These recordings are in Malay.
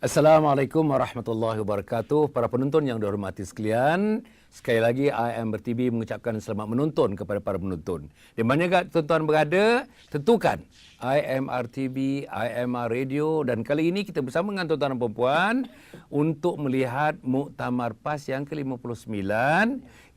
Assalamualaikum warahmatullahi wabarakatuh. Para penonton yang dihormati sekalian, sekali lagi IMR TV mengucapkan selamat menonton kepada para penonton. Di mana tuan-tuan berada, tentukan IMR TV, IMR Radio, dan kali ini kita bersama dengan tuan-tuan dan puan untuk melihat Muktamar PAS yang ke-59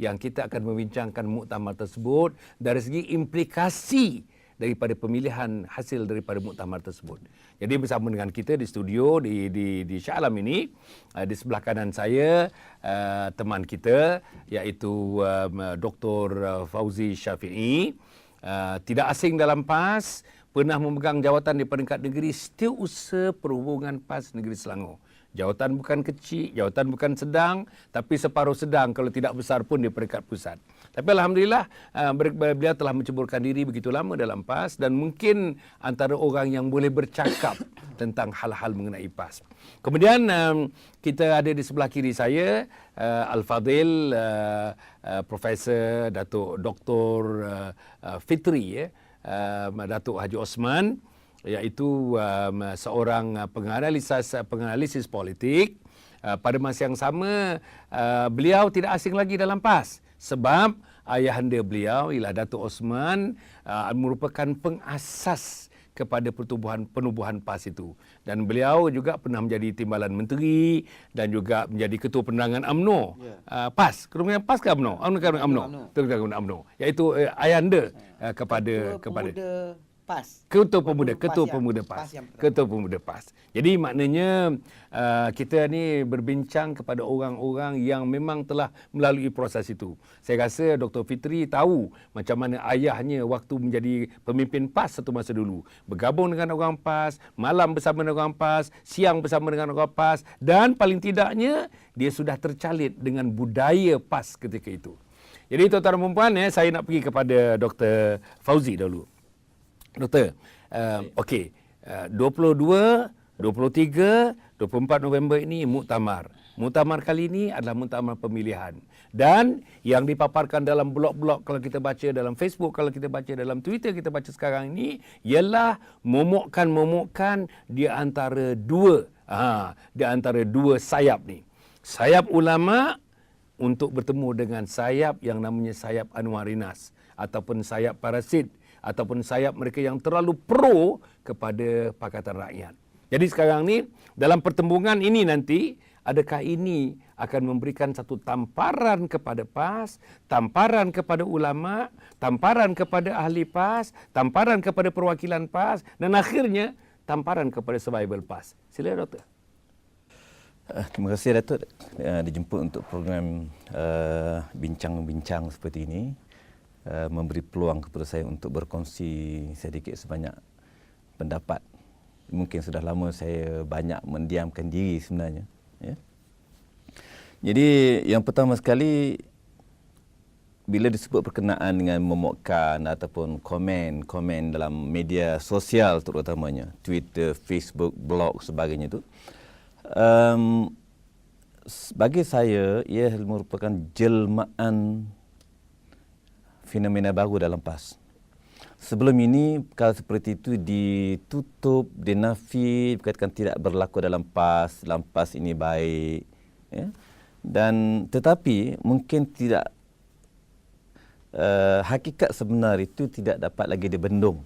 yang kita akan membincangkan muktamar tersebut dari segi implikasi daripada pemilihan hasil daripada muktamar tersebut. Jadi bersama dengan kita di studio di Shah Alam ini, di sebelah kanan saya teman kita iaitu Dr. Fauzi Syafi'i, tidak asing dalam PAS, pernah memegang jawatan di peringkat negeri Setiausaha Perhubungan PAS Negeri Selangor. Jawatan bukan kecil, jawatan bukan sedang, tapi separuh sedang kalau tidak besar pun di peringkat pusat. Tapi Alhamdulillah beliau telah menceburkan diri begitu lama dalam PAS dan mungkin antara orang yang boleh bercakap tentang hal-hal mengenai PAS. Kemudian kita ada di sebelah kiri saya Al-Fadhil Profesor Datuk Dr. Fitri, Datuk Haji Osman, iaitu seorang penganalisis politik. Pada masa yang sama, beliau tidak asing lagi dalam PAS sebab ayahanda beliau ialah Datuk Osman merupakan pengasas kepada penubuhan PAS itu, dan beliau juga pernah menjadi timbalan menteri dan juga menjadi ketua penerangan UMNO. PAS, kemudian PAS ke UMNO? UMNO, iaitu ayahanda kepada PAS. Ketua Pemuda PAS. Jadi maknanya kita ni berbincang kepada orang-orang yang memang telah melalui proses itu. Saya rasa Dr. Fitri tahu macam mana ayahnya waktu menjadi pemimpin PAS satu masa dulu. Bergabung dengan orang PAS, malam bersama dengan orang PAS, siang bersama dengan orang PAS, dan paling tidaknya dia sudah tercalit dengan budaya PAS ketika itu. Jadi tuan-tuan dan puan, saya nak pergi kepada Dr. Fauzi dahulu. Doktor, okey, 22, 23, 24 November ini muktamar. Muktamar kali ini adalah muktamar pemilihan. Dan yang dipaparkan dalam blog-blog, kalau kita baca dalam Facebook, kalau kita baca dalam Twitter, kita baca sekarang ini, ialah momokkan di antara dua sayap ni. Sayap ulama untuk bertemu dengan sayap yang namanya sayap Anwar Inas ataupun sayap Parasit, ataupun sayap mereka yang terlalu pro kepada Pakatan Rakyat. Jadi sekarang ni dalam pertembungan ini nanti, adakah ini akan memberikan satu tamparan kepada PAS, tamparan kepada ulama, tamparan kepada ahli PAS, tamparan kepada perwakilan PAS, dan akhirnya tamparan kepada survival PAS. Sila Doktor. Terima kasih Datuk dijemput untuk program bincang-bincang seperti ini. Memberi peluang kepada saya untuk berkongsi sedikit sebanyak pendapat. Mungkin sudah lama saya banyak mendiamkan diri sebenarnya. Ya. Jadi yang pertama sekali, bila disebut berkenaan dengan momokkan ataupun komen dalam media sosial terutamanya, Twitter, Facebook, blog sebagainya itu, bagi saya ia merupakan jelmaan fenomena baru dalam PAS. Sebelum ini, perkara seperti itu ditutup, dinafi, dikatakan tidak berlaku dalam PAS ini baik. Ya. Dan tetapi mungkin tidak, hakikat sebenar itu tidak dapat lagi dibendung.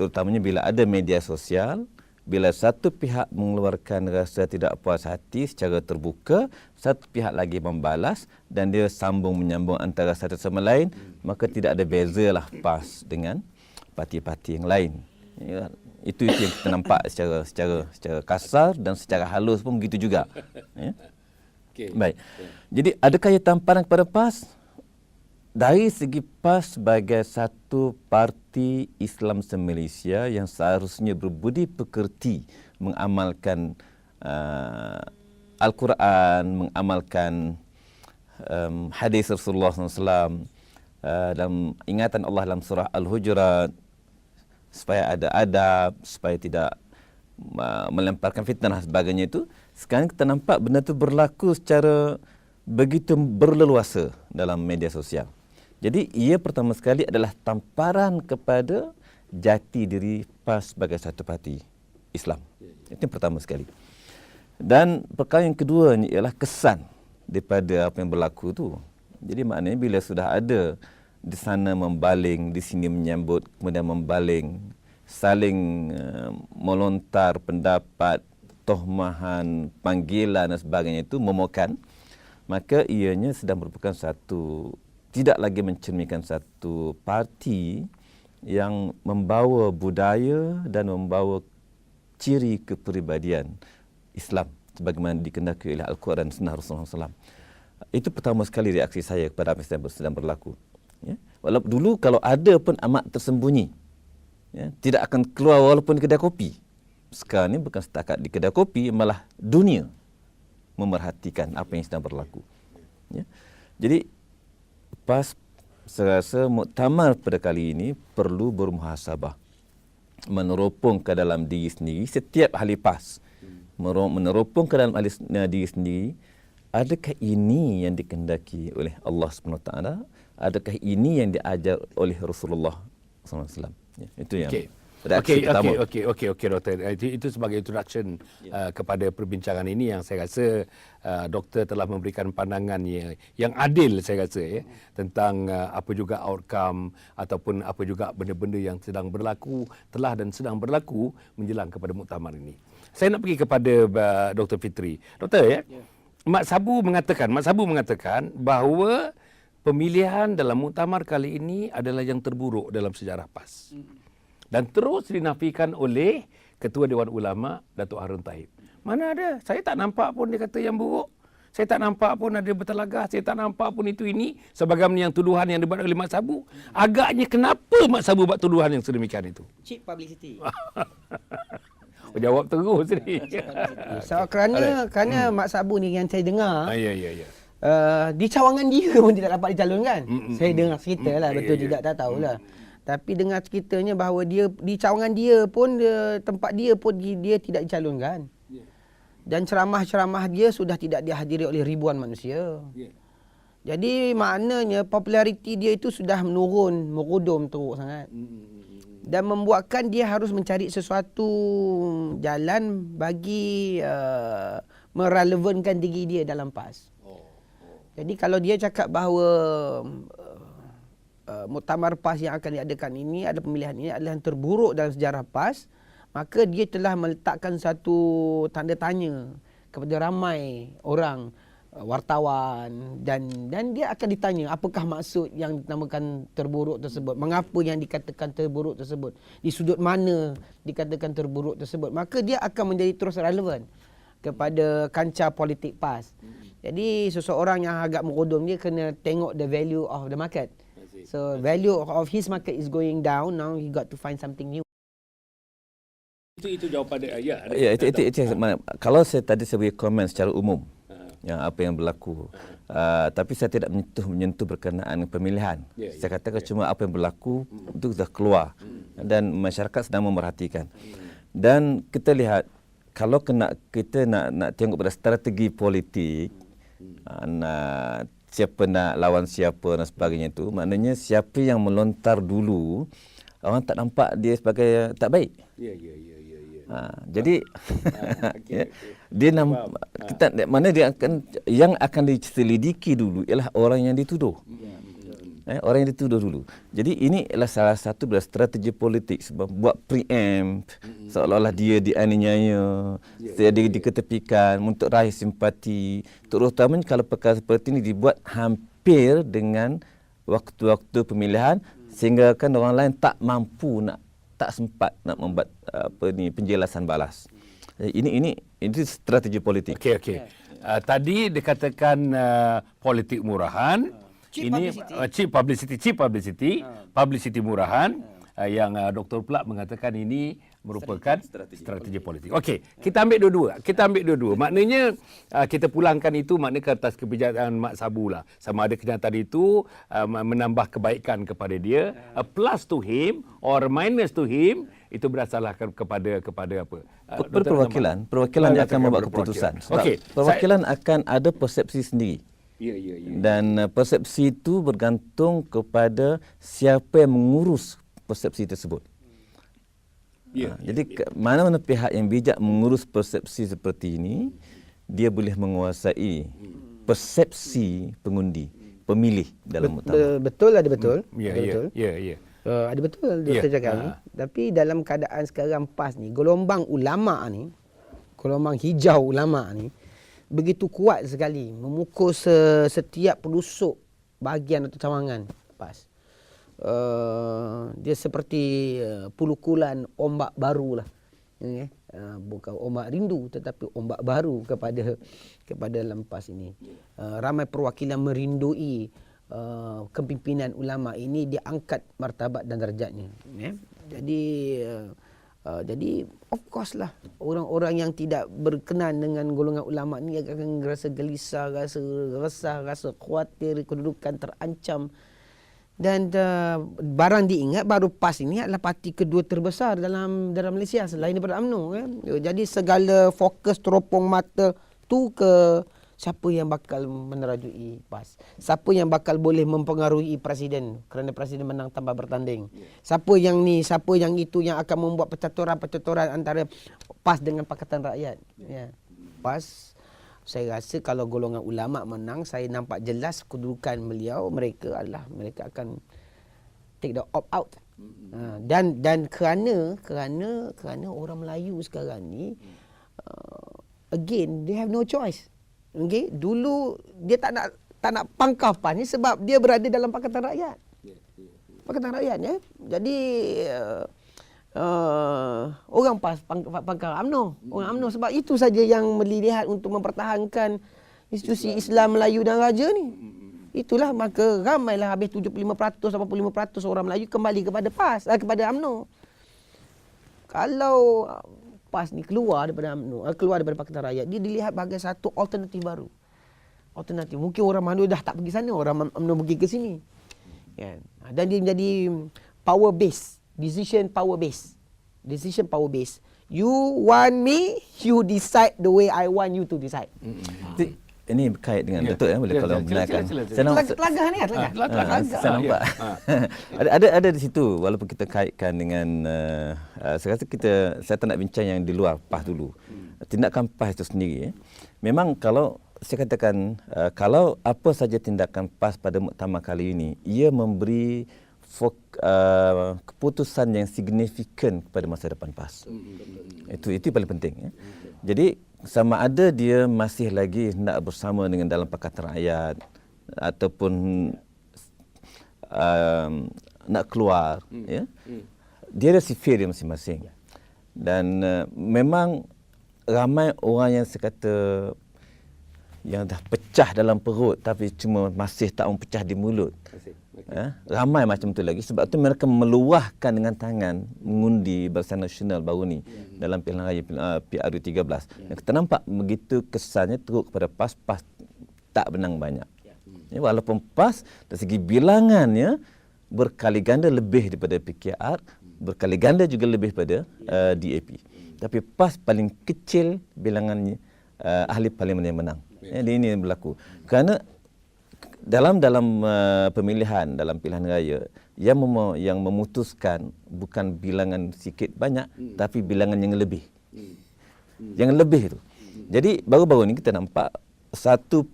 Terutamanya bila ada media sosial, bila satu pihak mengeluarkan rasa tidak puas hati secara terbuka, satu pihak lagi membalas dan dia menyambung antara satu sama lain, maka tidak ada bezalah PAS dengan parti-parti yang lain. Ya, itu yang kita nampak secara kasar dan secara halus pun begitu juga. Ya. Okay. Baik. Jadi adakah ia tamparan kepada PAS? Dari segi PAS sebagai satu parti Islam se-Malaysia yang seharusnya berbudi pekerti mengamalkan Al-Quran, mengamalkan hadis Rasulullah SAW, dalam ingatan Allah dalam surah Al-Hujurat, supaya ada adab, supaya tidak melemparkan fitnah dan sebagainya itu, sekarang kita nampak benda itu berlaku secara begitu berleluasa dalam media sosial. Jadi ia pertama sekali adalah tamparan kepada jati diri PAS sebagai satu parti Islam. Itu yang pertama sekali. Dan perkara yang kedua ialah kesan daripada apa yang berlaku tu. Jadi maknanya bila sudah ada di sana membaling, di sini menyambut, kemudian membaling, saling melontar pendapat, tohmahan, panggilan dan sebagainya itu memokan, maka ianya sedang merupakan satu, tidak lagi mencerminkan satu parti yang membawa budaya dan membawa ciri kepribadian Islam sebagaimana dikehendaki oleh Al-Quran dan Sunnah Rasulullah SAW. Itu pertama sekali reaksi saya kepada apa yang sedang berlaku. Ya. Walaupun dulu kalau ada pun amat tersembunyi, ya, tidak akan keluar walaupun di kedai kopi. Sekarang ni bukan setakat di kedai kopi, malah dunia memerhatikan apa yang sedang berlaku. Ya. Jadi PAS, saya rasa muktamar pada kali ini perlu bermuhasabah, meneropong ke dalam diri sendiri setiap ahli PAS, meneropong ke dalam diri sendiri, adakah ini yang dikehendaki oleh Allah SWT? Adakah ini yang diajar oleh Rasulullah SAW? Ya, itu yang reaksi pertama. Okey, doktor. Itu sebagai introduction kepada perbincangan ini yang saya rasa doktor telah memberikan pandangan yang adil, saya rasa, tentang apa juga outcome ataupun apa juga benda-benda yang sedang berlaku, telah dan sedang berlaku menjelang kepada muktamar ini. Saya nak pergi kepada Dr. Fitri. Doktor, Mak Sabu mengatakan bahawa pemilihan dalam muktamar kali ini adalah yang terburuk dalam sejarah PAS. Dan terus dinafikan oleh Ketua Dewan Ulama Datuk Harun Tahib. Mana ada? Saya tak nampak pun dia kata yang buruk. Saya tak nampak pun ada bertelagah. Saya tak nampak pun itu ini. Sebagaimana yang tuduhan yang dibuat oleh Mak Sabu. Agaknya kenapa Mak Sabu buat tuduhan yang sedemikian itu? Cheap publicity. Jawab terus ni. So, kerana Mak Sabu ni yang saya dengar, Ya. di cawangan dia pun tidak dapat dicalonkan. Saya dengar cerita lah, betul tidak tak tahulah. Tapi dengar ceritanya bahawa dia di cawangan dia pun, tempat dia pun dia tidak dicalonkan. Dan ceramah-ceramah dia sudah tidak dihadiri oleh ribuan manusia. Jadi maknanya populariti dia itu sudah menurun, merudum teruk sangat. Dan membuatkan dia harus mencari sesuatu jalan bagi merelevankan diri dia dalam PAS. Jadi kalau dia cakap bahawa muktamar PAS yang akan diadakan ini, ada pemilihan ini adalah yang terburuk dalam sejarah PAS, maka dia telah meletakkan satu tanda tanya kepada ramai orang, wartawan, dan dia akan ditanya apakah maksud yang dinamakan terburuk tersebut, mengapa yang dikatakan terburuk tersebut, di sudut mana dikatakan terburuk tersebut, maka dia akan menjadi terus relevan kepada kancah politik PAS. Jadi seseorang yang agak merudum dia kena tengok the value of the market. So value of his market is going down, now he got to find something new. Itu jawapan dia. Itu kalau saya beri komen secara umum yang apa yang berlaku, tapi saya tidak menyentuh berkenaan pemilihan. Saya katakan cuma apa yang berlaku itu sudah keluar dan masyarakat sedang memerhatikan. Dan kita lihat kalau kita nak tengok pada strategi politik, siapa nak lawan siapa dan sebagainya itu, maknanya siapa yang melontar dulu, orang tak nampak dia sebagai tak baik. Jadi dia kita mana dia akan yang akan diselidiki dulu ialah orang yang dituduh. Orang yang dituduh dulu. Jadi ini adalah salah satu strategi politik sebab buat preempt seolah-olah dia dianiaya, dia diketepikan untuk raih simpati. Terutamanya kalau perkara seperti ini dibuat hampir dengan waktu-waktu pemilihan sehingga kan orang lain tak sempat nak membuat penjelasan balas. Ini strategi politik. Okey. Tadi dikatakan politik murahan. Cheap publicity murahan yang doktor pula mengatakan ini merupakan strategi politik. Okey, kita ambil dua-dua. Maknanya kita pulangkan itu maknanya ke atas kebijakan Mak Sabu lah. Sama ada kenyataan itu menambah kebaikan kepada dia, a plus to him or minus to him, itu berdasarkan kepada apa? Perwakilan yang akan membuat keputusan. Okey, perwakilan akan ada persepsi sendiri. Dan persepsi itu bergantung kepada siapa yang mengurus persepsi tersebut. Jadi mana-mana pihak yang bijak mengurus persepsi seperti ini, dia boleh menguasai persepsi pengundi, pemilih dalam muktamar. Betul ada betul. Ya, Ada ya, betul. ya, ya. Ada betul Dr. cakap ni. Tapi dalam keadaan sekarang PAS ni, gelombang ulama ni, gelombang hijau ulama ni begitu kuat sekali memukul setiap pelosok bahagian atau cawangan PAS. Dia seperti pulukulan ombak baru lah. Bukan ombak rindu tetapi ombak baru kepada lempas ini. Ramai perwakilan merindui kepimpinan ulama ini diangkat martabat dan darjatnya. Jadi of course lah orang-orang yang tidak berkenan dengan golongan ulama ni akan rasa gelisah, rasa resah, rasa khawatir, kedudukan terancam. Dan barang diingat baru PAS ini adalah parti kedua terbesar dalam Malaysia selain daripada UMNO. Jadi segala fokus teropong mata tu ke siapa yang bakal menerajui PAS. Siapa yang bakal boleh mempengaruhi presiden kerana presiden menang tanpa bertanding. Siapa yang ni, siapa yang itu yang akan membuat percaturan antara PAS dengan Pakatan Rakyat. PAS, saya rasa kalau golongan ulama menang, saya nampak jelas kedudukan mereka akan take the opt out. Dan kerana orang Melayu sekarang ni again they have no choice. Okay? Dulu dia tak nak pangkal PAS ni sebab dia berada dalam Pakatan Rakyat. Pakatan Rakyat ya. Jadi orang PAS pangkal UMNO. Orang UMNO sebab itu saja yang melihat untuk mempertahankan institusi Islam Melayu dan Raja ni. Itulah maka ramailah habis 75%, 85% orang Melayu kembali kepada PAS, kepada UMNO. Kalau PAS ni keluar daripada UMNO, keluar daripada Pakatan Rakyat, dia dilihat sebagai satu alternatif baru. Alternatif. Mungkin orang UMNO dah tak pergi sana, orang UMNO pergi ke sini. Kan? Dan dia menjadi power base. Decision power base. You want me, you decide the way I want you to decide. Ini berkait dengan betul boleh kalau benarkan. Telagah ni telagah. Saya nampak. Ada di situ walaupun kita kaitkan dengan saya rasa saya tak nak bincang yang di luar PAS dulu. Tindakan PAS itu sendiri memang kalau saya katakan kalau apa saja tindakan PAS pada muktamar kali ini ia memberi keputusan yang signifikan kepada masa depan PAS. Itu paling penting. Jadi sama ada dia masih lagi nak bersama dengan dalam Pakatan Rakyat ataupun nak keluar, dia ada sifir dia masing-masing. Dan memang ramai orang yang sekata yang dah pecah dalam perut tapi cuma masih tak pecah di mulut. Ramai macam tu lagi sebab tu mereka meluahkan dengan tangan mengundi Barisan Nasional baru ni dalam pilihan raya PRU 13. Dan kita nampak begitu kesannya teruk kepada PAS tak menang banyak. Walaupun PAS dari segi bilangannya berkali ganda lebih daripada PKR, berkali ganda juga lebih daripada DAP. Tapi PAS paling kecil bilangannya ahli parlimen yang menang. Ini yang berlaku. Kerana dalam pemilihan dalam pilihan raya yang memutuskan bukan bilangan sikit banyak tapi bilangan yang lebih. Yang lebih itu. Jadi baru-baru ni kita nampak satu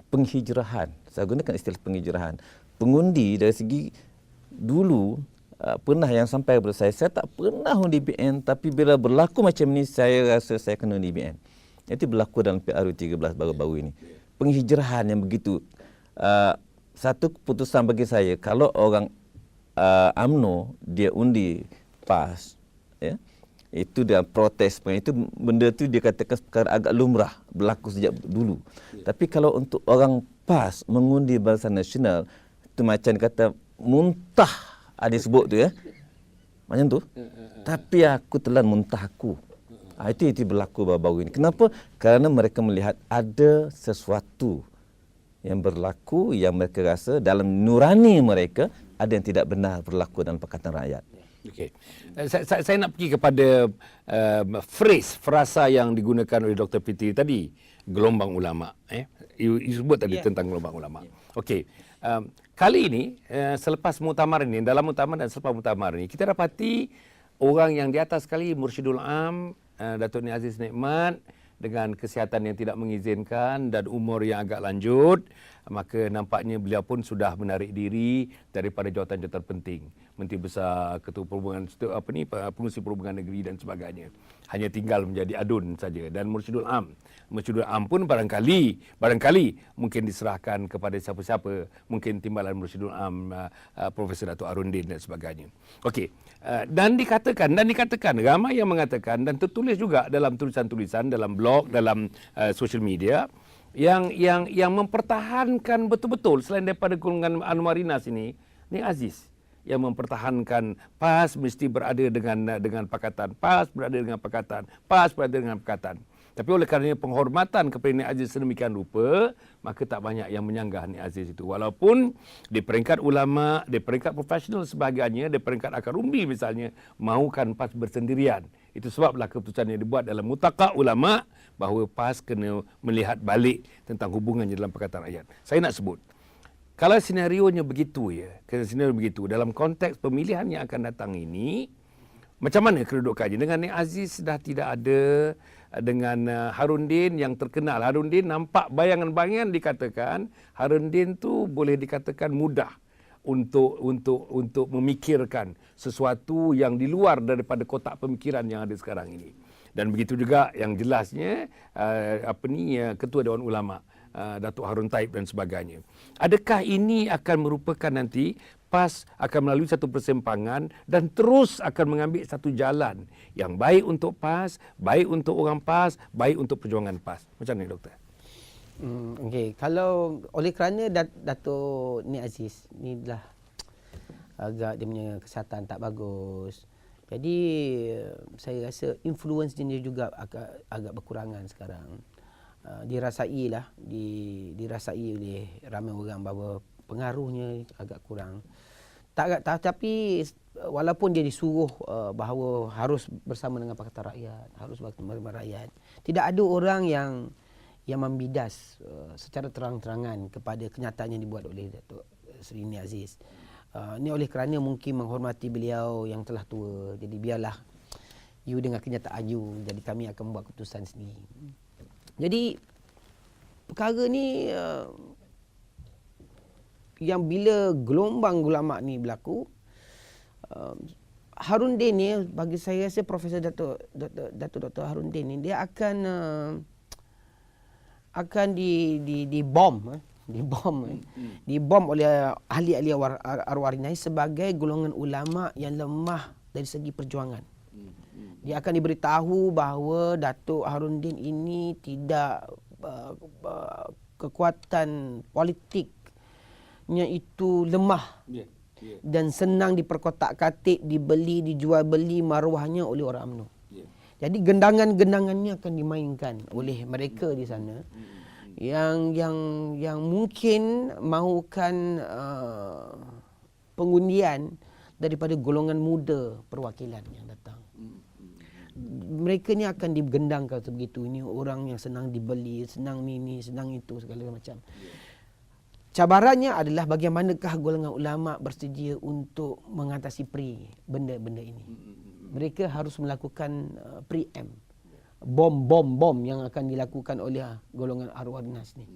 penghijrahan. Saya gunakan istilah penghijrahan. Pengundi dari segi dulu pernah yang sampai kepada saya tak pernah undi BN tapi bila berlaku macam ni saya rasa saya kena undi BN. Itu berlaku dalam PRU 13 baru-baru ini. Penghijrahan yang begitu satu keputusan bagi saya kalau orang UMNO dia undi PAS itu dia protes itu benda tu dia katakan perkara agak lumrah berlaku sejak dulu. Tapi kalau untuk orang PAS mengundi Barisan Nasional itu macam kata muntah ada sebut tu macam tu. Tapi aku telan muntah aku. Itu berlaku baru-baru ini. Kenapa? Kerana mereka melihat ada sesuatu yang berlaku yang mereka rasa dalam nurani mereka ada yang tidak benar berlaku dalam Pakatan Rakyat. Okey. Saya nak pergi kepada frasa yang digunakan oleh Dr. Fitri tadi, gelombang ulama. You sebut tadi tentang gelombang ulama. Okey. Kali ini, selepas muktamar ini, dalam muktamar dan selepas muktamar ini, kita dapati orang yang di atas sekali, Mursyidul Am, Datuk Ni Aziz Nikmat, dengan kesihatan yang tidak mengizinkan dan umur yang agak lanjut, maka nampaknya beliau pun sudah menarik diri daripada jawatan-jawatan penting. Menteri Besar, Ketua Perhubungan, Pengurusi Perhubungan Negeri dan sebagainya. Hanya tinggal menjadi adun saja. Dan Mursyidul Am pun barangkali mungkin diserahkan kepada siapa-siapa, mungkin timbalan Mursyidul Am, Profesor Datuk Harudin dan sebagainya. Okey, dan dikatakan ramai yang mengatakan dan tertulis juga dalam tulisan-tulisan, dalam blog, dalam social media yang mempertahankan betul-betul selain daripada golongan Anwarinas ini, ni Aziz yang mempertahankan PAS mesti berada dengan pakatan, PAS berada dengan pakatan, PAS berada dengan pakatan. Tapi oleh kerana penghormatan kepada Nik Aziz sedemikian rupa, maka tak banyak yang menyanggah Nik Aziz itu. Walaupun di peringkat ulama, di peringkat profesional sebagainya, di peringkat akar umbi misalnya, mahukan PAS bersendirian. Itu sebablah keputusan yang dibuat dalam mutaqa ulama bahawa PAS kena melihat balik tentang hubungannya dalam Pakatan Rakyat. Saya nak sebut, kalau senarionya begitu dalam konteks pemilihan yang akan datang ini, macam mana kedudukannya? Dengan Nik Aziz sudah tidak ada, dengan Harudin yang terkenal. Harudin nampak bayangan-bayangan dikatakan Harudin tu boleh dikatakan mudah untuk memikirkan sesuatu yang di luar daripada kotak pemikiran yang ada sekarang ini. Dan begitu juga yang jelasnya Ketua Dewan Ulama Datuk Harun Taib dan sebagainya. Adakah ini akan merupakan nanti PAS akan melalui satu persempangan dan terus akan mengambil satu jalan yang baik untuk PAS, baik untuk orang PAS, baik untuk perjuangan PAS? Macam mana, Doktor? Okey, kalau oleh kerana Datuk Nik Aziz ni dah agak dia punya kesihatan tak bagus. Jadi saya rasa influence dia juga agak berkurangan sekarang. Dirasai oleh ramai orang bahawa pengaruhnya agak kurang. Tapi walaupun dia disuruh bahawa harus bersama dengan Pakatan Rakyat, harus bersama dengan rakyat, tidak ada orang yang membidas secara terang-terangan kepada kenyataan yang dibuat oleh Datuk Seri Nik Aziz. Ini oleh kerana mungkin menghormati beliau yang telah tua. Jadi biarlah you dengan kenyataan you. Jadi kami akan membuat keputusan sendiri. Jadi perkara ni yang bila gelombang ulama ni berlaku, Harudin ni bagi saya rasa Profesor Datuk Dr. Harudin ni dia akan dibom oleh ahli-ahli Anwarinas sebagai golongan ulama yang lemah dari segi perjuangan. Dia akan diberitahu bahawa Datuk Harudin ini tidak kekuatan politiknya itu lemah dan senang diperkotak-katik, dibeli, dijual beli maruahnya oleh orang UMNO. Jadi gendangan-gendangannya akan dimainkan oleh mereka di sana yang mungkin mahukan pengundian daripada golongan muda perwakilan yang datang. Mereka ni akan digendangkan sebegitu. Ini orang yang senang dibeli, senang ini, senang itu, segala macam. Cabarannya adalah bagaimanakah golongan ulama bersedia untuk mengatasi benda-benda ini. Mereka harus melakukan preempt. Bom yang akan dilakukan oleh golongan Anwarinas ni.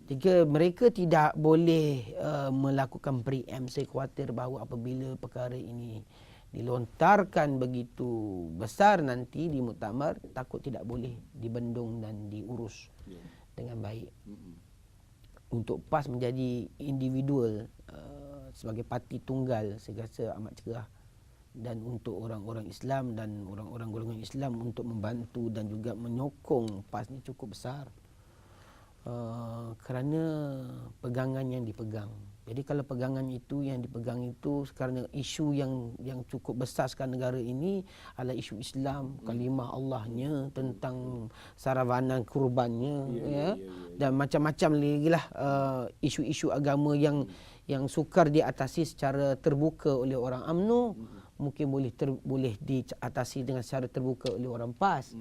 Jika mereka tidak boleh melakukan preempt, saya khawatir bahawa apabila perkara ini dilontarkan begitu besar nanti di muktamar, takut tidak boleh dibendung dan diurus dengan baik. Untuk PAS menjadi individual sebagai parti tunggal, saya rasa amat cerah. Dan untuk orang-orang Islam dan orang-orang golongan Islam untuk membantu dan juga menyokong PAS ni cukup besar. Kerana pegangan yang dipegang. Jadi kalau pegangan itu yang dipegang itu kerana isu yang cukup besar sekarang negara ini adalah isu Islam, kalimah Allahnya, tentang sarabanan kurbannya, dan macam-macam lagi lah isu-isu agama yang sukar diatasi secara terbuka oleh orang UMNO, mungkin boleh diatasi dengan secara terbuka oleh orang PAS,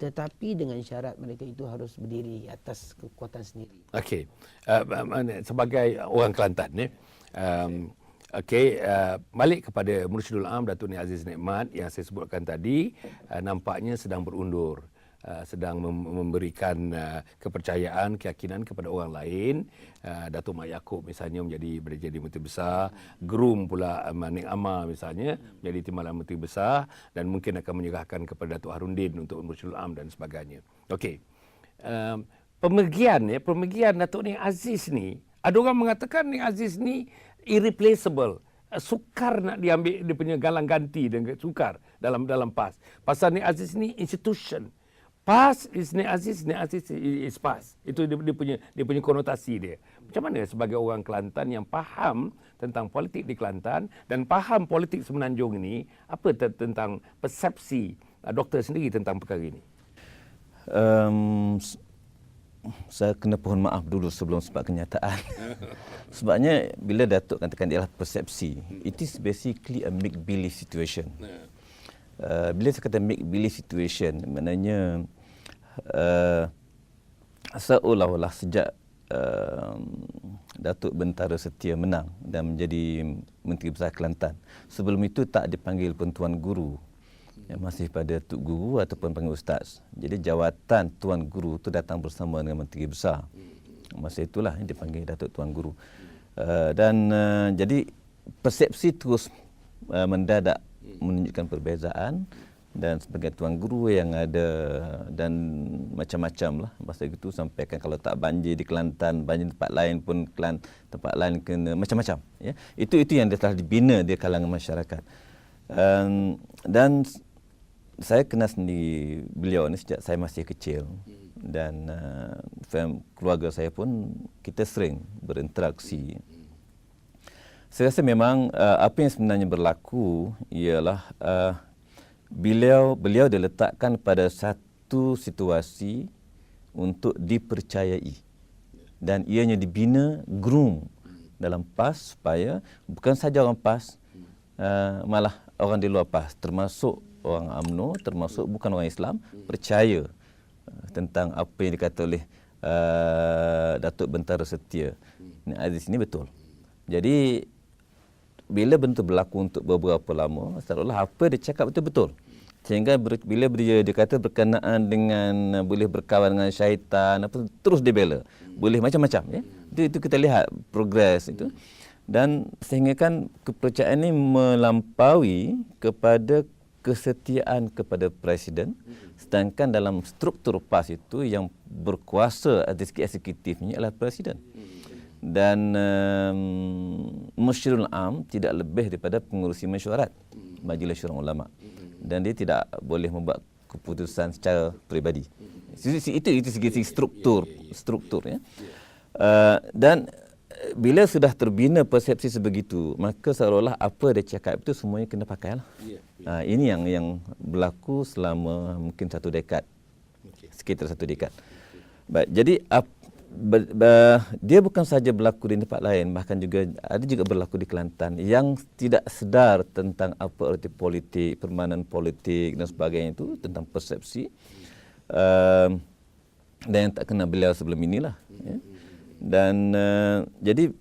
tetapi dengan syarat mereka itu harus berdiri atas kekuatan sendiri. Okey. Sebagai orang Kelantan ni, balik kepada Mursyidul Am Datuk Ni Aziz Nikmat yang saya sebutkan tadi, nampaknya sedang berundur, sedang memberikan kepercayaan, keyakinan kepada orang lain. Datuk Mak Yaakob misalnya menjadi Menteri Besar, Groom pula Manik Amar misalnya menjadi Timbalan Menteri Besar, dan mungkin akan menyerahkan kepada Datuk Harundin untuk Mursyidul Am dan sebagainya. Okey. Pemergian Datuk Ni Aziz ni, ada orang mengatakan Ni Aziz ni irreplaceable. Sukar nak diambil dia punya galang ganti dan sukar dalam PAS. Pasal Ni Aziz ni institution. PAS is Ni Aziz is PAS. Itu dia punya konotasi dia. Macam mana sebagai orang Kelantan yang faham tentang politik di Kelantan dan faham politik Semenanjung ini, apa tentang persepsi doktor sendiri tentang perkara ini? Saya kena pohon maaf dulu sebelum sebab kenyataan. Sebabnya bila Datuk katakan ialah persepsi, it is basically a make-believe situation. Bila saya kata make-believe situation, maknanya seolah-olah sejak Datuk Bentara Setia menang dan menjadi Menteri Besar Kelantan, sebelum itu tak dipanggil pun Tuan Guru, masih pada Tuk Guru ataupun panggil Ustaz. Jadi jawatan Tuan Guru itu datang bersama dengan Menteri Besar. Masa itulah yang dipanggil Datuk Tuan Guru. Jadi persepsi terus mendadak menunjukkan perbezaan, dan sebagai Tuan Guru yang ada dan macam-macam lah masa itu sampaikan kalau tak banjir di Kelantan, banjir tempat lain pun tempat lain kena macam-macam. Ya. Itu yang telah dibina di kalangan masyarakat. Dan saya kenal sendiri beliau ni sejak saya masih kecil, dan keluarga saya pun kita sering berinteraksi. Saya rasa memang apa yang sebenarnya berlaku ialah beliau diletakkan pada satu situasi untuk dipercayai, dan ianya dibina, groom dalam PAS supaya bukan saja orang PAS, malah orang di luar PAS, termasuk orang UMNO, termasuk bukan orang Islam, percaya tentang apa yang dikata oleh Datuk Bentara Setia Ni Aziz ini betul. Jadi bila bentuk berlaku untuk beberapa lama, seolah apa dia cakap betul-betul. Sehingga bila dia kata berkenaan dengan boleh berkawan dengan syaitan, terus dia bela. Boleh macam-macam. Ya? Itu kita lihat progres itu. Dan sehingga kan kepercayaan ini melampaui kepada kesetiaan kepada Presiden. Sedangkan dalam struktur PAS itu yang berkuasa atas eksekutifnya adalah Presiden. Dan Mursyidul Am tidak lebih daripada pengurusi mesyuarat Majlis Syura Ulama, dan dia tidak boleh membuat keputusan secara peribadi. Itu segi struktur ya. Dan bila sudah terbina persepsi sebegitu, maka seolah-olah apa dia cakap itu semuanya kena pakailah. Ini yang berlaku selama mungkin 1 dekad, sekitar 1 dekad. Baik, jadi dia bukan saja berlaku di tempat lain, bahkan ada juga berlaku di Kelantan yang tidak sedar tentang apa arti politik, permainan politik dan sebagainya itu, tentang persepsi, dan yang tak kenal beliau sebelum inilah. Ya. Dan jadi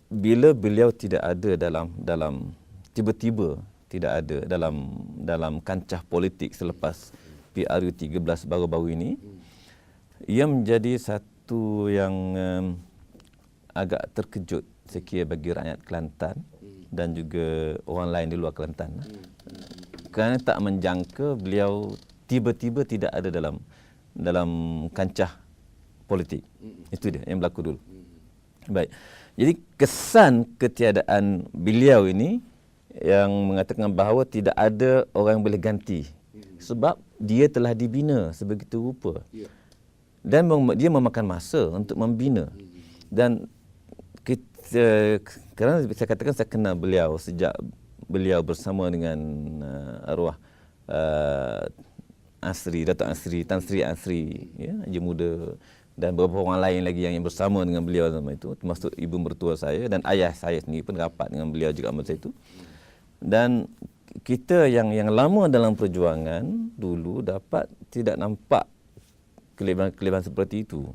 bila beliau tidak ada dalam tiba-tiba tidak ada dalam kancah politik selepas PRU 13 baru-baru ini, ia menjadi satu yang agak terkejut sekiranya bagi rakyat Kelantan dan juga orang lain di luar Kelantan, kerana tak menjangka beliau tiba-tiba tidak ada dalam kancah politik. Itu dia yang berlaku dulu. Baik. Jadi kesan ketiadaan beliau ini yang mengatakan bahawa tidak ada orang yang boleh ganti sebab dia telah dibina sebegitu rupa. Dan dia memakan masa untuk membina. Dan kerana saya katakan saya kenal beliau sejak beliau bersama dengan arwah Datuk Tan Sri Asri, ya, Haji Muda, dan beberapa orang lain lagi yang bersama dengan beliau zaman itu, termasuk ibu mertua saya dan ayah saya sendiri pun rapat dengan beliau juga masa itu. Dan kita yang lama dalam perjuangan dulu dapat tidak nampak kelebihan seperti itu.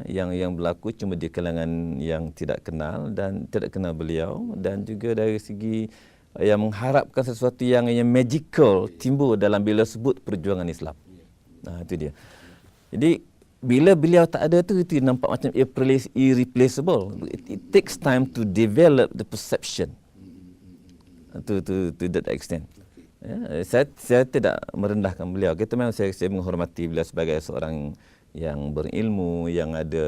Yang berlaku cuma di kalangan yang tidak kenal dan tidak kenal beliau, dan juga dari segi yang mengharapkan sesuatu yang magical timbul dalam bila sebut perjuangan Islam. Itu dia. Jadi bila beliau tak ada tu, itu nampak macam irreplaceable. It takes time to develop the perception to that extent. Saya tidak merendahkan beliau. Kita memang saya menghormati beliau sebagai seorang yang berilmu, yang ada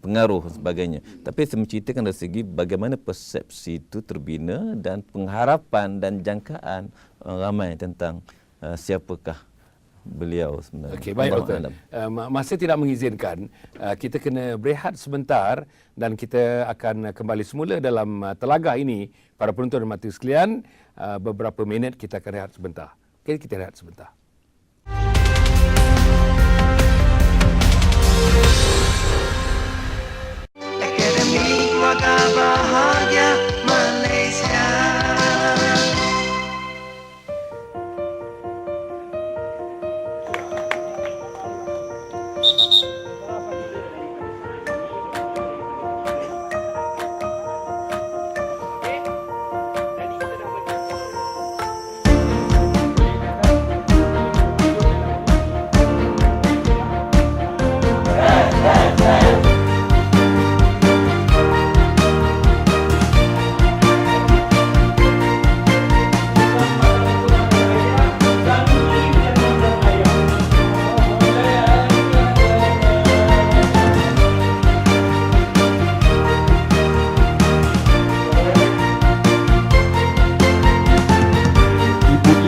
pengaruh dan sebagainya. Tapi saya menceritakan dari segi bagaimana persepsi itu terbina dan pengharapan dan jangkaan ramai tentang siapakah beliau sebenarnya. Okey, baik Doktor. Masa tidak mengizinkan, kita kena berehat sebentar dan kita akan kembali semula dalam telaga ini. Para penonton dan mati sekalian, beberapa minit kita akan rehat sebentar. Okey, kita rehat sebentar. Akademi Keluarga Bahagia Malaysia.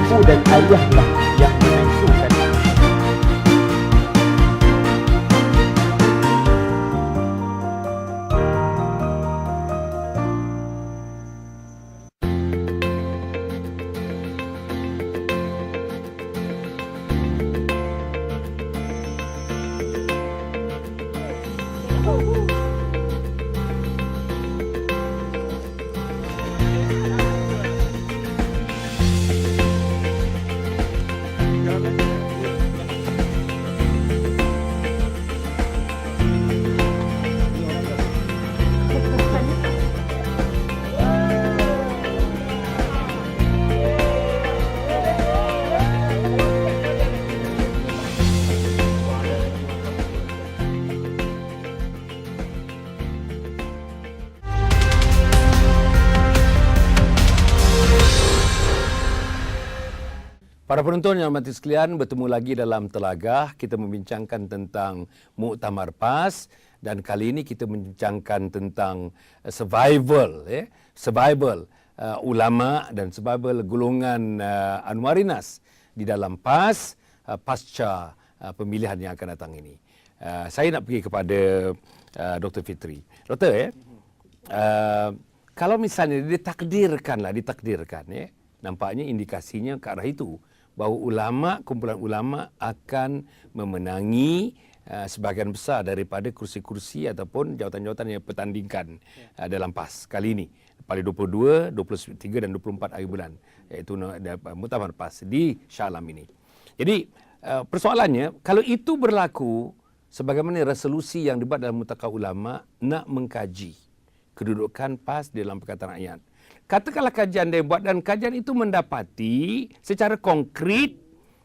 Ibu dan ayahlah yang mengasuhkan. Para penonton yang mati sekalian, bertemu lagi dalam Telaga. Kita membincangkan tentang Muktamar PAS dan kali ini kita membincangkan tentang survival ulama dan survival golongan Anwarinas di dalam PAS pasca pemilihan yang akan datang ini. Saya nak pergi kepada Dr. Fitri. Doktor, kalau misalnya ditakdirkan, nampaknya indikasinya ke arah itu, bahawa kumpulan ulama akan memenangi sebahagian besar daripada kursi-kursi ataupun jawatan-jawatan yang pertandingkan dalam PAS kali ini pada 22, 23 dan 24 hari bulan, iaitu Muktamar PAS di Shah Alam ini. Jadi persoalannya, kalau itu berlaku sebagaimana resolusi yang dibuat dalam Mutaqa Ulama nak mengkaji kedudukan PAS di dalam Perikatan Rakyat. Katakanlah kajian dia buat dan kajian itu mendapati secara konkret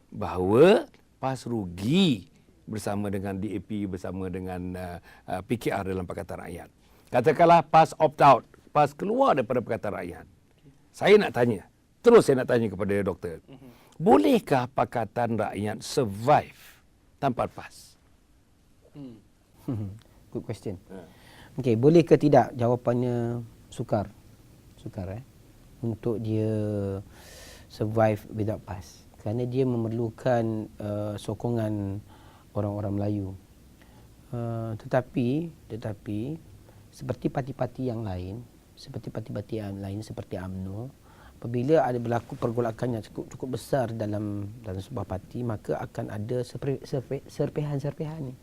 bahawa PAS rugi bersama dengan DAP, bersama dengan PKR dalam Pakatan Rakyat. Katakanlah PAS opt out, PAS keluar daripada Pakatan Rakyat. Saya nak tanya kepada doktor, bolehkah Pakatan Rakyat survive tanpa PAS? Good question. Okey, boleh ke tidak? Jawapannya sukar untuk dia survive without PAS, kerana dia memerlukan sokongan orang-orang Melayu. Tetapi seperti parti-parti yang lain, seperti UMNO, apabila ada berlaku pergolakan yang cukup besar dalam sebuah parti, maka akan ada serpihan-serpihan ni.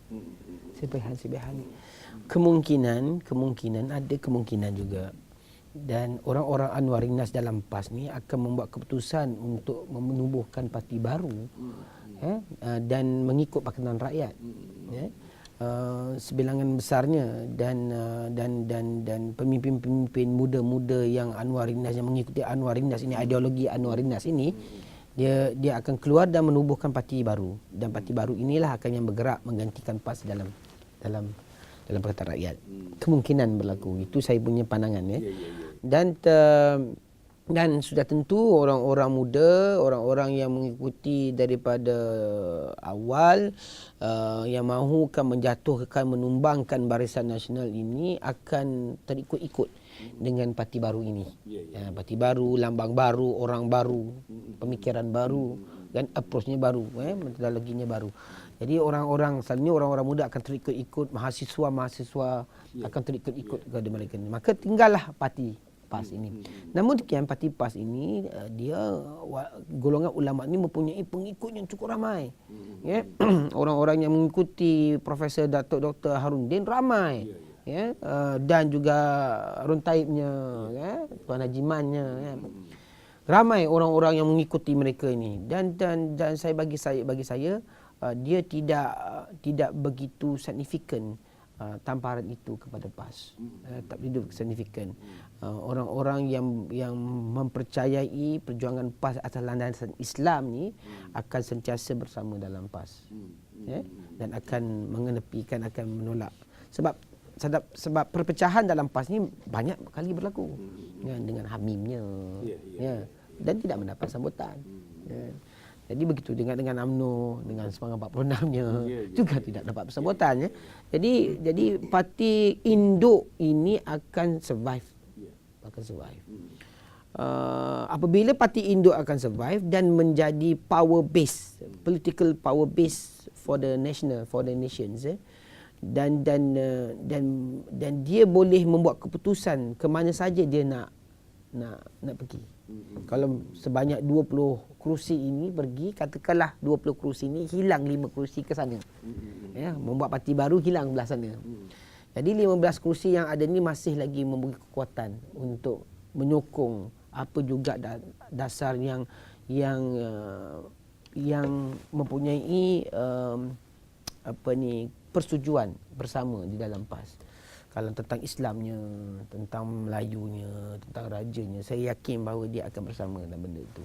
Kemungkinan juga Dan orang-orang Anwarinas dalam PAS ni akan membuat keputusan untuk menubuhkan parti baru dan mengikut Pakatan Rakyat. Sebilangan besarnya dan pemimpin-pemimpin muda-muda yang Anwarinas, yang mengikuti Anwarinas ini, ideologi Anwarinas ini, dia akan keluar dan menubuhkan parti baru, dan parti baru inilah akan yang bergerak menggantikan PAS dalam Pakatan Rakyat. Kemungkinan berlaku, itu saya punya pandangan ya. Dan sudah tentu orang-orang muda, orang-orang yang mengikuti daripada awal, yang mahukan menjatuhkan, menumbangkan Barisan Nasional ini akan terikut-ikut dengan parti baru ini. Parti baru, lambang baru, orang baru, pemikiran baru, dan approach-nya baru, metodologinya baru. Jadi selalunya orang-orang muda akan terikut-ikut, mahasiswa akan terikut-ikut kepada mereka ini. Maka tinggallah parti PAS ini. Namun demikian, parti PAS ini dia golongan ulama ini mempunyai pengikut yang cukup ramai. Orang-orang yang mengikuti Profesor Datuk Dr. Harudin ramai. Dan juga Harun Taibnya, Tuan Haji Mannya, ramai orang-orang yang mengikuti mereka ini. Dan bagi saya dia tidak begitu signifikan tamparan itu kepada PAS. Tak begitu signifikan. Orang-orang yang mempercayai perjuangan PAS atas landasan Islam ni akan sentiasa bersama dalam PAS. Dan akan mengenepikan, akan menolak. Sebab perpecahan dalam PAS ni banyak kali berlaku. Dengan Hamimnya. Dan tidak mendapat sambutan. Jadi begitu dengan UMNO, dengan Semangat 46-nya juga tidak dapat sambutan. Jadi parti induk ini akan survive. Apabila parti induk akan survive dan menjadi power base, political power base for the nations, dan dia boleh membuat keputusan ke mana saja dia nak pergi. Kalau sebanyak 20 kerusi ini pergi, katakanlah 20 kerusi ini hilang 5 kerusi ke sana. Membuat parti baru, hilang belah sana. Jadi 15 kerusi yang ada ni masih lagi memberi kekuatan untuk menyokong apa juga dasar yang mempunyai persetujuan bersama di dalam PAS. Kalau tentang Islamnya, tentang Melayunya, tentang rajanya, saya yakin bahawa dia akan bersama dalam benda itu.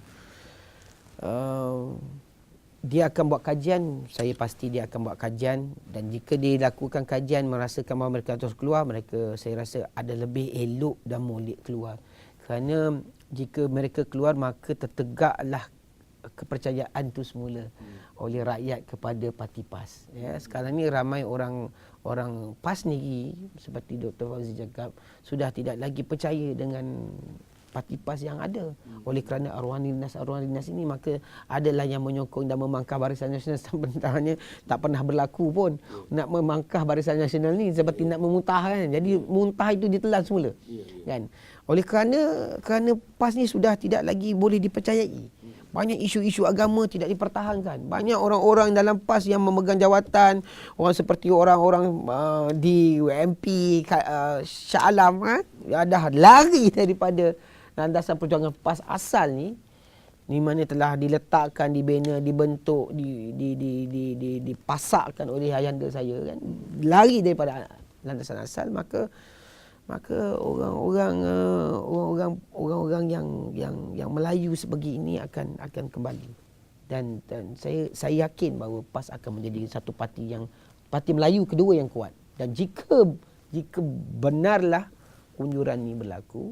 Dia akan buat kajian, saya pasti dia akan buat kajian, dan jika dia lakukan kajian merasakan bahawa mereka terus keluar, saya rasa ada lebih elok dan molek keluar. Kerana jika mereka keluar, maka tertegaklah kepercayaan itu semula oleh rakyat kepada parti PAS. Sekarang ni ramai orang PAS sendiri, seperti Dr. Fauzi cakap, sudah tidak lagi percaya dengan parti PAS yang ada. Oleh kerana arwah-arwah ini, maka adalah yang menyokong dan memangkah Barisan Nasional. Sebenarnya tak pernah berlaku pun nak memangkah Barisan Nasional ni, seperti nak memuntah kan. Jadi muntah itu ditelan semula. Kan? Oleh kerana PAS ni sudah tidak lagi boleh dipercayai. Banyak isu-isu agama tidak dipertahankan. Banyak orang-orang dalam PAS yang memegang jawatan, orang seperti orang-orang di UMP, Shah Alam, dah lari daripada landasan perjuangan PAS asal ni, di mana telah diletakkan, dibina, dibentuk, dipasakkan oleh ayahanda saya, kan, lari daripada landasan asal. Maka orang-orang yang Melayu sebegini akan kembali, dan saya yakin bahawa PAS akan menjadi satu parti Melayu kedua yang kuat. Dan jika benarlah unjuran ini berlaku,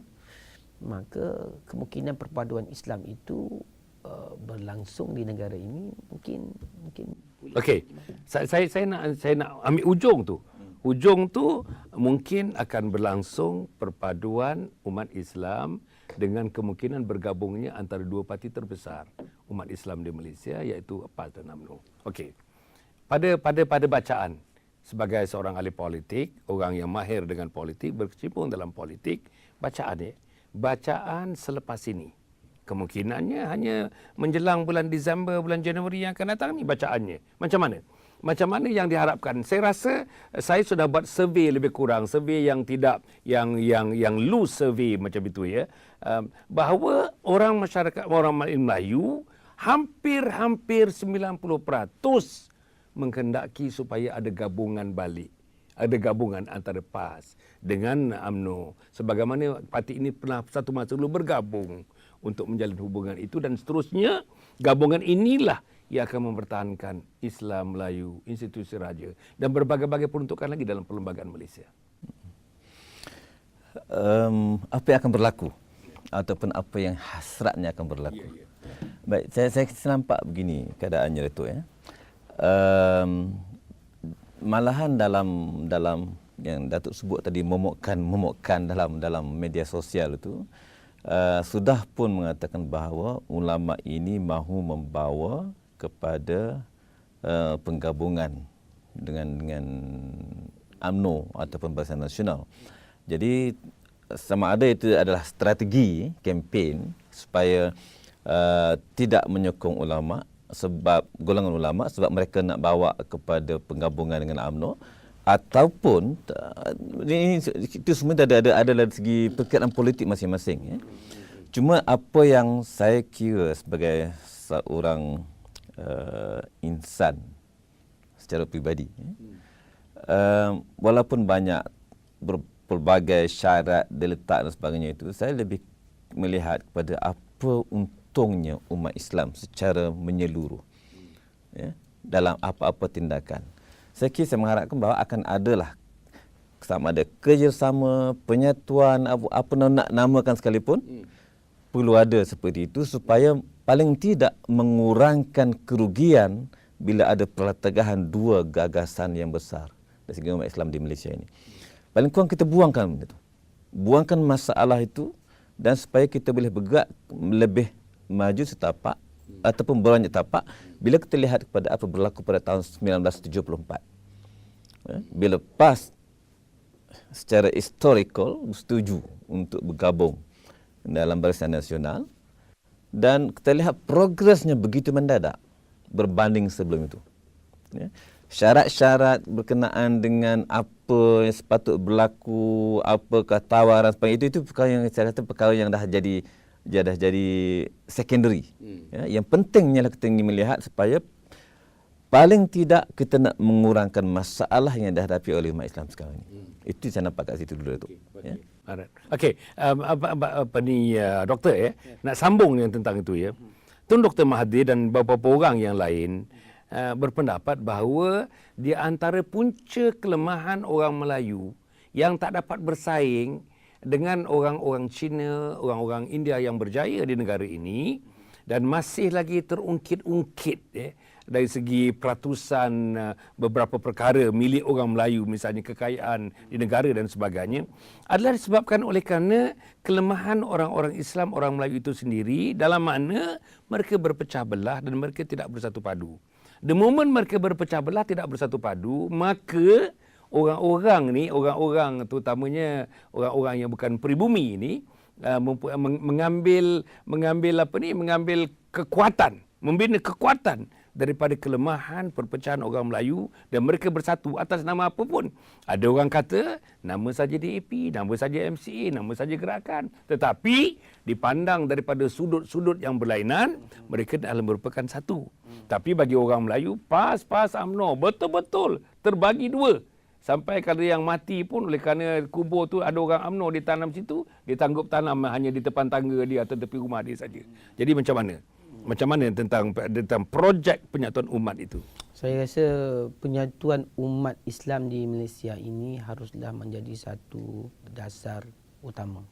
maka kemungkinan perpaduan Islam itu berlangsung di negara ini mungkin. Okey, saya nak ambil ujung tu. Ujung tu mungkin akan berlangsung perpaduan umat Islam dengan kemungkinan bergabungnya antara dua parti terbesar umat Islam di Malaysia, iaitu PAS dan UMNO. Okey. Pada bacaan sebagai seorang ahli politik, orang yang mahir dengan politik, berkecimpung dalam politik, bacaan selepas ini kemungkinannya hanya menjelang bulan Disember, bulan Januari yang akan datang ni bacaannya. Macam mana? macam mana yang diharapkan. Saya rasa saya sudah buat survey lebih kurang, survey yang tidak yang loose survey macam itu ya. Bahawa orang masyarakat orang Melayu hampir 90% menghendaki supaya ada gabungan balik. Ada gabungan antara PAS dengan UMNO. Sebagaimana parti ini pernah satu masa dulu bergabung untuk menjalin hubungan itu, dan seterusnya gabungan inilah yang akan mempertahankan Islam Melayu, institusi raja dan berbagai-bagai peruntukan lagi dalam perlembagaan Malaysia. Apa yang akan berlaku ataupun apa yang hasratnya akan berlaku. Baik, saya nampak begini keadaannya itu ya. Malahan dalam yang Datuk sebut tadi momokkan dalam media sosial itu sudah pun mengatakan bahawa ulama ini mahu membawa kepada penggabungan dengan UMNO ataupun Barisan Nasional. Jadi sama ada itu adalah strategi kempen supaya tidak menyokong ulama, sebab golongan ulama, sebab mereka nak bawa kepada penggabungan dengan UMNO, ataupun itu semua ada dari segi perkiraan politik masing-masing ya. Cuma apa yang saya kira sebagai seorang insan secara pribadi walaupun banyak pelbagai syarat diletak dan sebagainya itu, saya lebih melihat kepada apa untungnya umat Islam secara menyeluruh ya, dalam apa-apa tindakan. Saya mengharapkan bahawa akan adalah sama ada kerjasama, penyatuan, apa nak namakan sekalipun, perlu ada seperti itu supaya paling tidak mengurangkan kerugian bila ada perlagahan dua gagasan yang besar dari segi umat Islam di Malaysia ini. Paling kurang kita buangkan itu. Buangkan masalah itu, dan supaya kita boleh bergerak lebih maju setapak ataupun beranjak tapak bila kita lihat kepada apa berlaku pada tahun 1974. Bila PAS secara historical setuju untuk bergabung dalam Barisan Nasional, dan kita lihat progresnya begitu mendadak berbanding sebelum itu. Syarat-syarat berkenaan dengan apa yang sepatut berlaku, apakah tawaran sebagainya, itu perkara yang saya kata perkara yang dah jadi secondary. Yang pentingnya kita ingin melihat supaya paling tidak kita nak mengurangkan masalah yang dihadapi oleh umat Islam sekarang ini. Itu saya nampak kat situ dulu tu. Okey, apa ni doktor ya, nak sambung yang tentang itu ya. Tun Dr. Mahathir dan beberapa orang yang lain berpendapat bahawa di antara punca kelemahan orang Melayu yang tak dapat bersaing dengan orang-orang Cina, orang-orang India yang berjaya di negara ini dan masih lagi terungkit-ungkit dari segi peratusan beberapa perkara milik orang Melayu, misalnya kekayaan di negara dan sebagainya, adalah disebabkan oleh kerana kelemahan orang-orang Islam, orang Melayu itu sendiri, dalam makna mereka berpecah belah dan mereka tidak bersatu padu. The moment mereka berpecah belah, tidak bersatu padu, maka orang-orang ni, orang-orang terutamanya orang-orang yang bukan peribumi ini, mengambil kekuatan, membina kekuatan daripada kelemahan perpecahan orang Melayu, dan mereka bersatu atas nama apa pun. Ada orang kata nama saja DAP, nama saja MCA, nama saja gerakan, tetapi dipandang daripada sudut-sudut yang berlainan, mereka adalah merupakan satu. Tapi bagi orang Melayu, PAS UMNO betul-betul terbagi dua. Sampai kalau yang mati pun oleh kerana kubur tu ada orang UMNO ditanam situ, dia tanggup tanam hanya di depan tangga dia atau tepi rumah dia saja. Jadi macam mana? Macam mana tentang projek penyatuan umat itu? Saya rasa penyatuan umat Islam di Malaysia ini haruslah menjadi satu dasar utama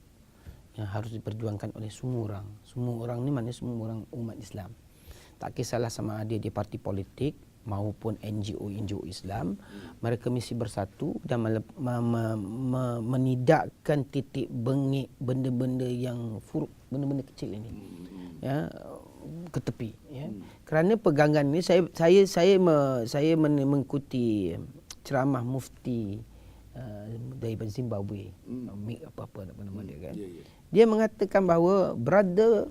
yang harus diperjuangkan oleh semua orang. Semua orang ni maknanya semua orang umat Islam. Tak kisahlah sama ada di parti politik maupun NGO Islam, mereka mesti bersatu dan menidakkan titik bengik benda-benda yang furuk, benda-benda kecil ini. Ya, ke tepi ya. Kerana pegangan ini saya mengikuti ceramah mufti daripada Zimbabwe, apa nama dia kan. Dia mengatakan bahawa brother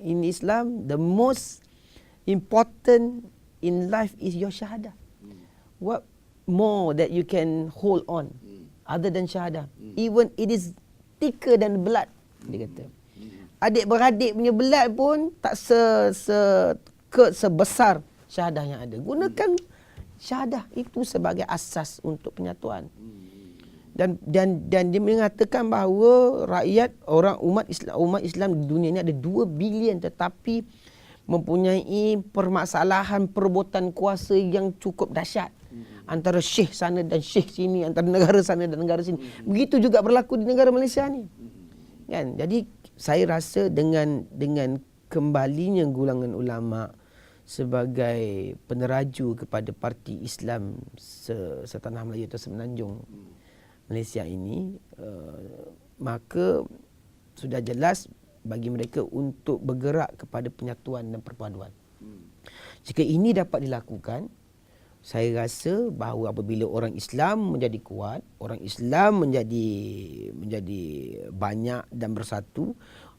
in Islam, the most important in life is your syahadah. what more that you can hold on other than syahadah? Even it is thicker than blood, dia kata. Adik-beradik punya blood pun tak sebesar syahadah yang ada. Gunakan syahadah itu sebagai asas untuk penyatuan. Dan dia mengatakan bahawa rakyat umat Islam di dunia ini ada 2 bilion tetapi mempunyai permasalahan perebutan kuasa yang cukup dahsyat antara syekh sana dan syekh sini, antara negara sana dan negara sini. Begitu juga berlaku di negara Malaysia ni. Kan? Jadi saya rasa dengan kembalinya golongan ulama sebagai peneraju kepada parti Islam setanah Melayu atau semenanjung Malaysia ini, maka sudah jelas bagi mereka untuk bergerak kepada penyatuan dan perpaduan. Jika ini dapat dilakukan, saya rasa bahawa apabila orang Islam menjadi kuat, orang Islam menjadi banyak dan bersatu,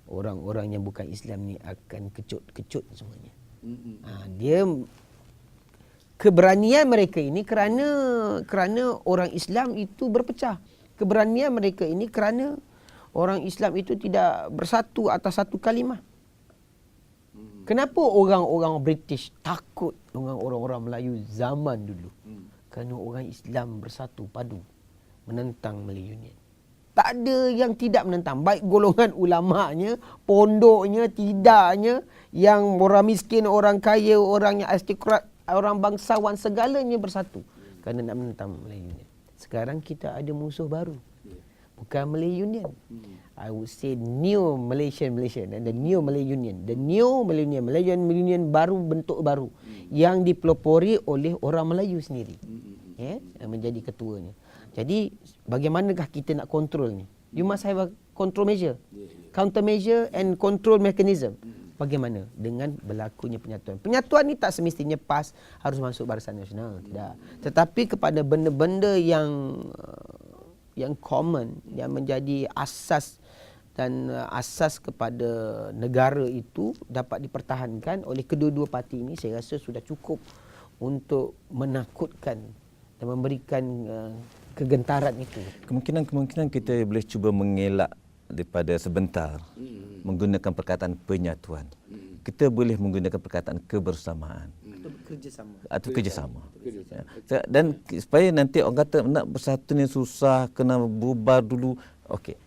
orang-orang yang bukan Islam ni akan kecut semuanya. Dia keberanian mereka ini kerana orang Islam itu berpecah. Keberanian mereka ini kerana orang Islam itu tidak bersatu atas satu kalimah. Kenapa orang-orang British takut dengan orang-orang Melayu zaman dulu? Kerana orang Islam bersatu padu menentang Malay Union. Tak ada yang tidak menentang, baik golongan ulamanya, pondoknya, tidaknya, yang orang miskin, orang kaya, orang yang aristokrat, orang bangsawan, segalanya bersatu kerana nak menentang Malay Union. Sekarang kita ada musuh baru. Bukan Malay Union. I would say New Malaysian and the New Malay Union. The New Malay Union, Malaysian Union baru, bentuk baru yang dipelopori oleh orang Melayu sendiri. Yang menjadi ketuanya. Jadi bagaimanakah kita nak kontrol ni? You must have a control measure, counter measure and control mechanism. Bagaimana? Dengan berlakunya penyatuan. Penyatuan ni tak semestinya PAS harus masuk Barisan Nasional, tidak. Tetapi kepada benda-benda yang common, yang menjadi asas dan asas kepada negara itu dapat dipertahankan oleh kedua-dua parti ini, saya rasa sudah cukup untuk menakutkan dan memberikan kegentaran itu. Kemungkinan kita boleh cuba mengelak daripada sebentar menggunakan perkataan penyatuan. Kita boleh menggunakan perkataan kebersamaan atau kerjasama. Dan supaya nanti orang kata nak bersatu ni susah, kena bubar dulu. Okey.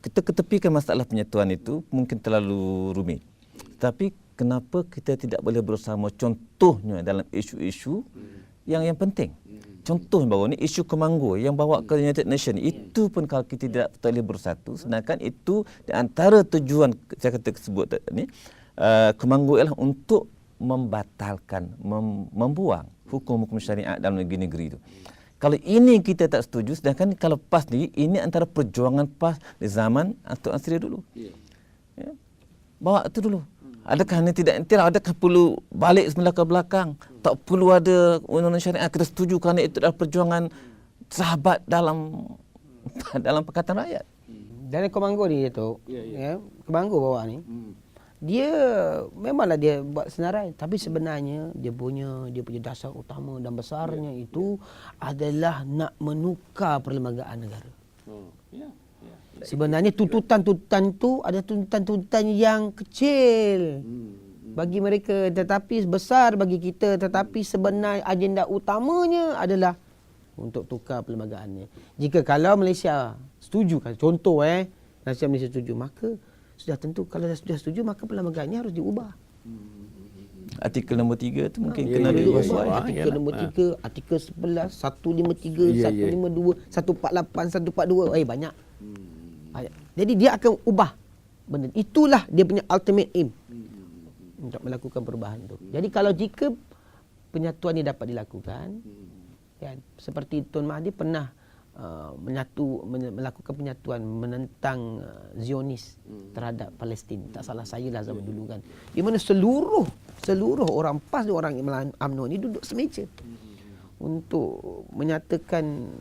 Kita ketepikan masalah penyatuan itu mungkin terlalu rumit. Tapi kenapa kita tidak boleh bersama, contohnya dalam isu-isu yang penting. Contoh baru ni isu Kemanggur yang bawa ke United Nations, itu pun kalau kita tidak boleh bersatu, sedangkan itu di antara tujuan saya kata sebut ni Kemanggur ialah untuk membatalkan, membuang hukum-hukum syariat dalam negeri-negeri itu. Kalau ini kita tak setuju, sedangkan kalau PAS ni, ini antara perjuangan PAS di zaman Datuk Seri dulu. Ya. Bawa itu dulu. Adakah ini tidak intil? Adakah perlu balik semula ke belakang? Tak perlu ada undang-undang syariat. Kita setuju kerana itu adalah perjuangan sahabat dalam Pakatan Rakyat. Dalam Kemanggur ni Datuk, Kemanggur bawa ni, dia memanglah dia buat senarai, tapi sebenarnya dia punya dasar utama dan besarnya itu adalah nak menukar perlembagaan negara. Sebenarnya tuntutan-tuntutan tu ada tuntutan-tuntutan yang kecil bagi mereka tetapi besar bagi kita, tetapi sebenarnya agenda utamanya adalah untuk tukar perlembagaannya. Jika kalau Malaysia setuju, contoh Malaysia setuju, maka sudah tentu kalau sudah setuju maka perlembagaannya harus diubah. Artikel nombor 3 tu mungkin kena diubah. Artikel nombor 3, artikel 11, 153, 152, 148, 142. Banyak. Jadi dia akan ubah benda. Itulah dia punya ultimate aim untuk melakukan perubahan itu. Jadi kalau jika penyatuan ini dapat dilakukan, kan, seperti Tun Mahathir pernah melakukan penyatuan menentang Zionis terhadap Palestin. Tak salah saya lah zaman dulu kan. Di mana seluruh orang PAS dan orang UMNO ni duduk semeja untuk menyatakan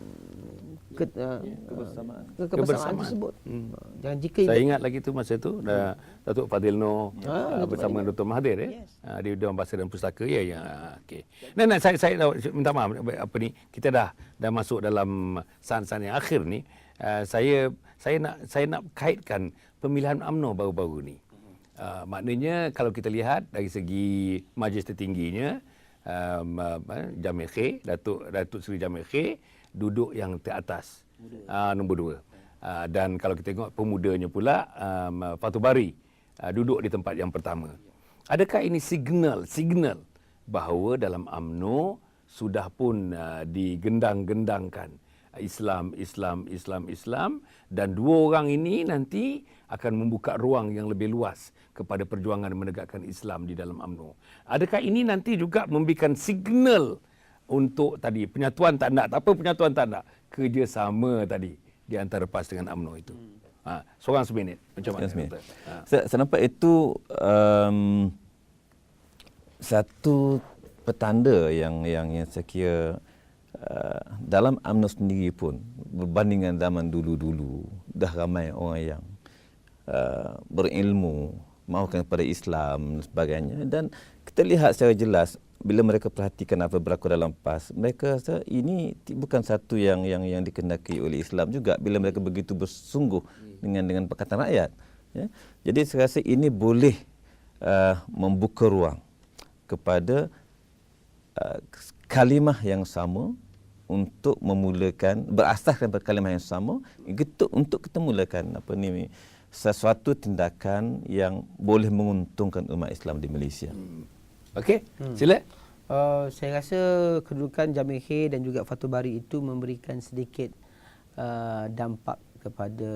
kebersamaan tersebut. Jangan jika Saya ingat lagi tu masa tu Datuk Fadil Noh bersama Dr. Mahathir di Dewan Bahasa dan Pustaka okey. Nah saya minta maaf apa ni, kita dah masuk dalam saat-saat yang akhir ni. Saya nak kaitkan pemilihan UMNO baru-baru ni. Maknanya kalau kita lihat dari segi majlis tertingginya, Jamil Khair, Datuk Seri Jamil Khair duduk yang teratas, nombor 2. Dan kalau kita tengok pemudanya pula, Fatul Bari duduk di tempat yang pertama. Adakah ini signal bahawa dalam UMNO sudah pun digendang-gendangkan Islam dan dua orang ini nanti akan membuka ruang yang lebih luas kepada perjuangan menegakkan Islam di dalam UMNO. Adakah ini nanti juga memberikan signal untuk tadi penyatuan tak nak kerjasama tadi di antara PAS dengan UMNO itu? Seorang seminit. Macam mana? Saya nampak itu satu petanda yang saya kira dalam UMNO sendiri pun berbandingan zaman dulu-dulu dah ramai orang yang berilmu mahukan kepada Islam dan sebagainya, dan kita lihat secara jelas bila mereka perhatikan apa berlaku dalam PAS, mereka rasa ini bukan satu yang dikendaki oleh Islam juga bila mereka begitu bersungguh dengan Pakatan Rakyat. Ya. Jadi saya rasa ini boleh membuka ruang kepada kalimah yang sama untuk memulakan, berasaskan pada kalimah yang sama untuk kita mulakan sesuatu tindakan yang boleh menguntungkan umat Islam di Malaysia. Okey, sila. Saya rasa kedudukan Jamil Khair dan juga Fatul Bari itu memberikan sedikit dampak kepada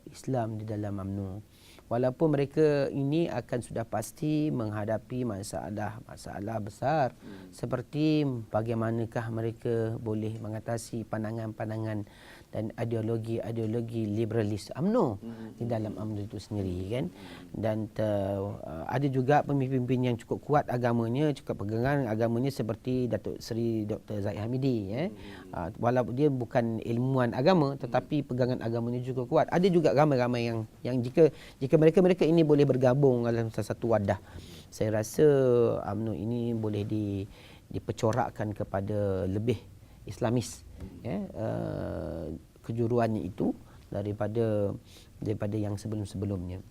Islam di dalam UMNO. Walaupun mereka ini akan sudah pasti menghadapi masalah besar seperti bagaimanakah mereka boleh mengatasi pandangan-pandangan dan ideologi liberalis UMNO di dalam UMNO itu sendiri kan. Dan ada juga pemimpin yang cukup kuat agamanya, cukup pegangan agamanya seperti Datuk Seri Dr. Zahid Hamidi walaupun dia bukan ilmuwan agama tetapi pegangan agamanya juga kuat. Ada juga ramai-ramai yang jika mereka ini boleh bergabung dalam satu wadah, saya rasa UMNO ini boleh dipercorakkan kepada lebih Islamis kejuruannya itu daripada yang sebelum-sebelumnya.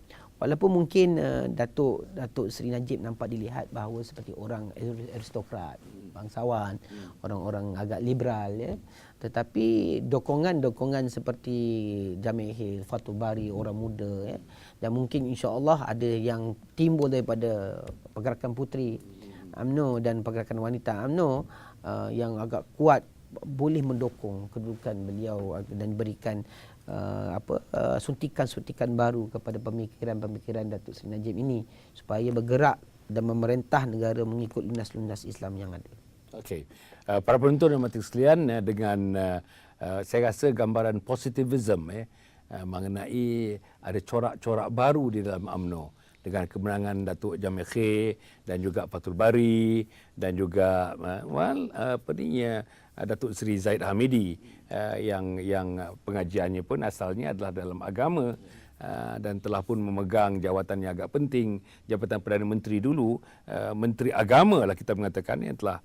Walaupun mungkin Datuk Seri Najib nampak dilihat bahawa seperti orang aristokrat, bangsawan, orang-orang agak liberal tetapi dokongan seperti Jamil Khair, Fatul Bari, orang muda dan mungkin insya-Allah ada yang timbul daripada pergerakan puteri UMNO dan pergerakan wanita UMNO yang agak kuat boleh mendukung kedudukan beliau dan berikan suntikan-suntikan baru kepada pemikiran-pemikiran Datuk Seri Najib ini supaya bergerak dan memerintah negara mengikut lunas-lunas Islam yang ada. Okey. Para penonton dan mati sekalian, dengan saya rasa gambaran positivism mengenai ada corak-corak baru di dalam UMNO dengan kemenangan Datuk Jamil Khair dan juga Fatul Bari dan juga Datuk Seri Zahid Hamidi yang pengajiannya pun asalnya adalah dalam agama dan telah pun memegang jawatan yang agak penting, jabatan Perdana Menteri dulu, Menteri Agama lah kita mengatakan, yang telah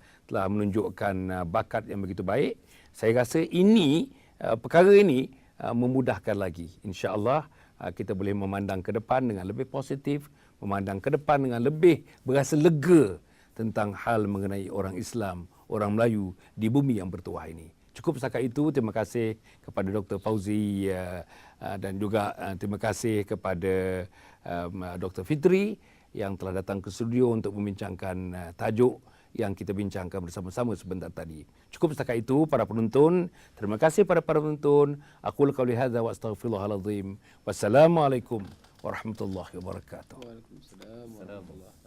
menunjukkan bakat yang begitu baik. Saya rasa ini perkara ini memudahkan lagi. InsyaAllah kita boleh memandang ke depan dengan lebih positif, memandang ke depan dengan lebih berasa lega tentang hal mengenai orang Islam, orang Melayu di bumi yang bertuah ini. Cukup setakat itu. Terima kasih kepada Dr. Fauzi dan juga terima kasih kepada Dr. Fitri yang telah datang ke studio untuk membincangkan tajuk yang kita bincangkan bersama-sama sebentar tadi. Cukup setakat itu para penonton. Terima kasih pada para penonton. Aqulu qauli hadza wa astaghfirullahal azim. Wassalamualaikum warahmatullahi wabarakatuh. Waalaikumsalam warahmatullahi wabarakatuh.